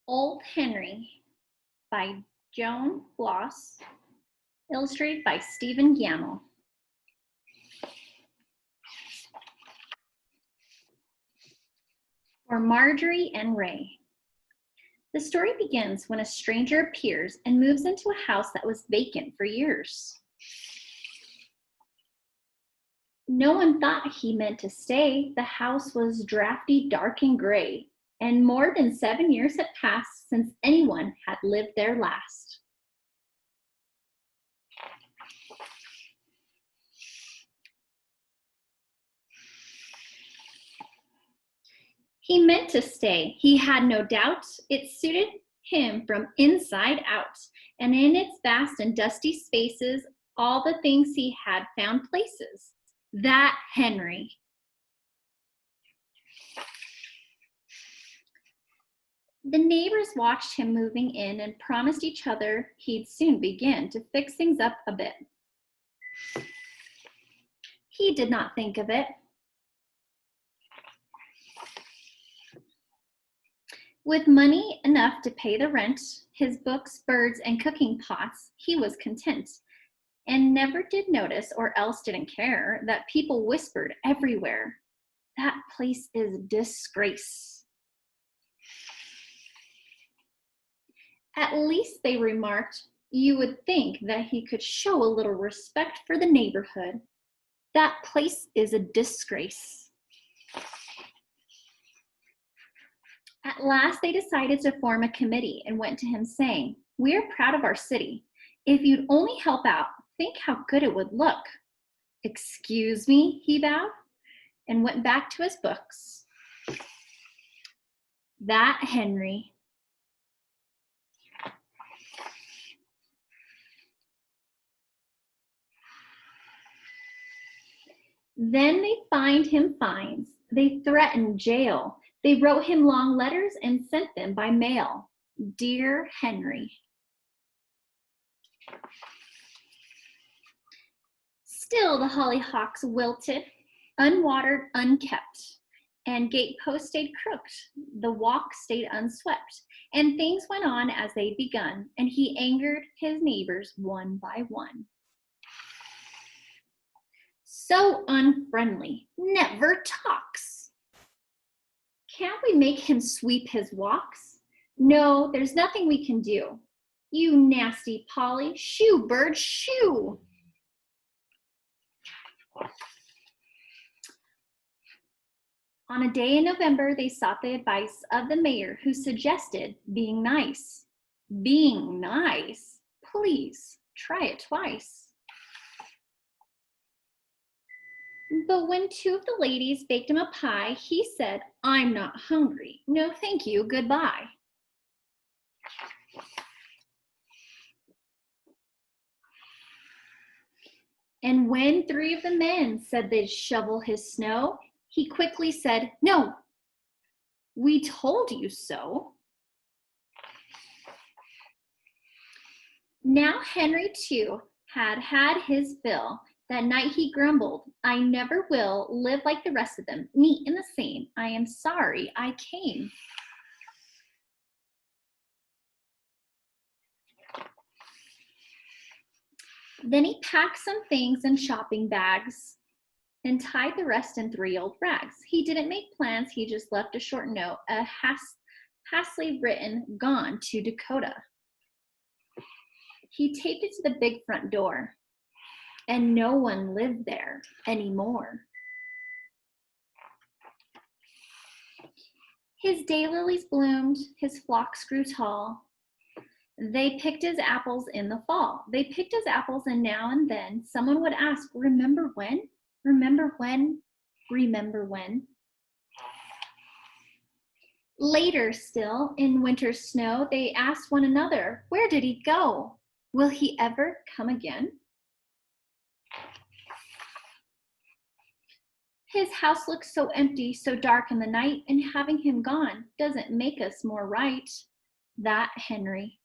Old Henry by Joan Blos, illustrated by Stephen Gammell. For Marjorie and Ray. The story begins when a stranger appears and moves into a house that was vacant for years. No one thought he meant to stay. The house was drafty, dark, and gray, and more than 7 years had passed since anyone had lived there last. He meant to stay. He had no doubt. It suited him from inside out, and in its vast and dusty spaces, all the things he had found places. That Henry. The neighbors watched him moving in and promised each other he'd soon begin to fix things up a bit. He did not think of it. With money enough to pay the rent, his books, birds, and cooking pots, he was content, and never did notice, or else didn't care, that people whispered everywhere, "That place is a disgrace." At least, they remarked, you would think that he could show a little respect for the neighborhood. That place is a disgrace. At last, they decided to form a committee and went to him saying, "We're proud of our city. If you'd only help out, think how good it would look." "Excuse me," he bowed and went back to his books. That Henry. Then they fined him fines. They threatened jail. They wrote him long letters and sent them by mail. Dear Henry. Still the hollyhocks wilted, unwatered, unkept, and gateposts stayed crooked. The walk stayed unswept, and things went on as they'd begun, and he angered his neighbors one by one. So unfriendly, never talks. Can't we make him sweep his walks? No, there's nothing we can do. You nasty Polly, shoo, bird, shoo. On a day in November, they sought the advice of the mayor, who suggested being nice. Being nice? Please, try it twice. But when two of the ladies baked him a pie, he said, "I'm not hungry. No, thank you, goodbye." And when 3 of the men said they'd shovel his snow, he quickly said, "No, we told you so." Now Henry, too, had had his fill. That night he grumbled, "I never will live like the rest of them, neat and the same. I am sorry I came." Then he packed some things in shopping bags and tied the rest in 3 old rags. He didn't make plans, he just left a short note, hastily written, "Gone to Dakota." He taped it to the big front door, and no one lived there anymore. His daylilies bloomed, his flocks grew tall. They picked his apples in the fall. They picked his apples, and now and then someone would ask, "Remember when? Remember when? Remember when?" Later still, in winter's snow, they asked one another, "Where did he go? Will he ever come again?" His house looks so empty, so dark in the night, and having him gone doesn't make us more right. That Henry.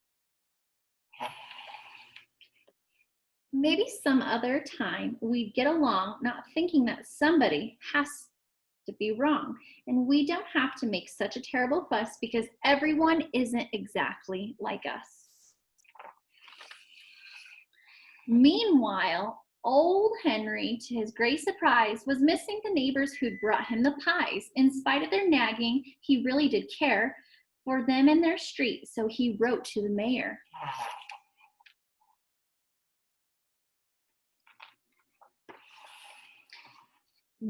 Maybe some other time we'd get along, not thinking that somebody has to be wrong. And we don't have to make such a terrible fuss because everyone isn't exactly like us. Meanwhile, old Henry, to his great surprise, was missing the neighbors who'd brought him the pies. In spite of their nagging, he really did care for them in their street, so he wrote to the mayor.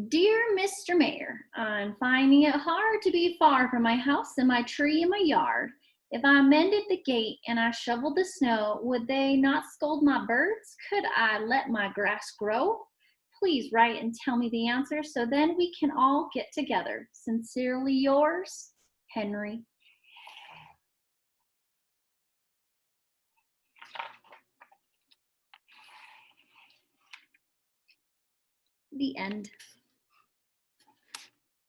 Dear Mr. Mayor, I'm finding it hard to be far from my house and my tree in my yard. If I mended the gate and I shoveled the snow, would they not scold my birds? Could I let my grass grow? Please write and tell me the answer so then we can all get together. Sincerely yours, Henry. The end.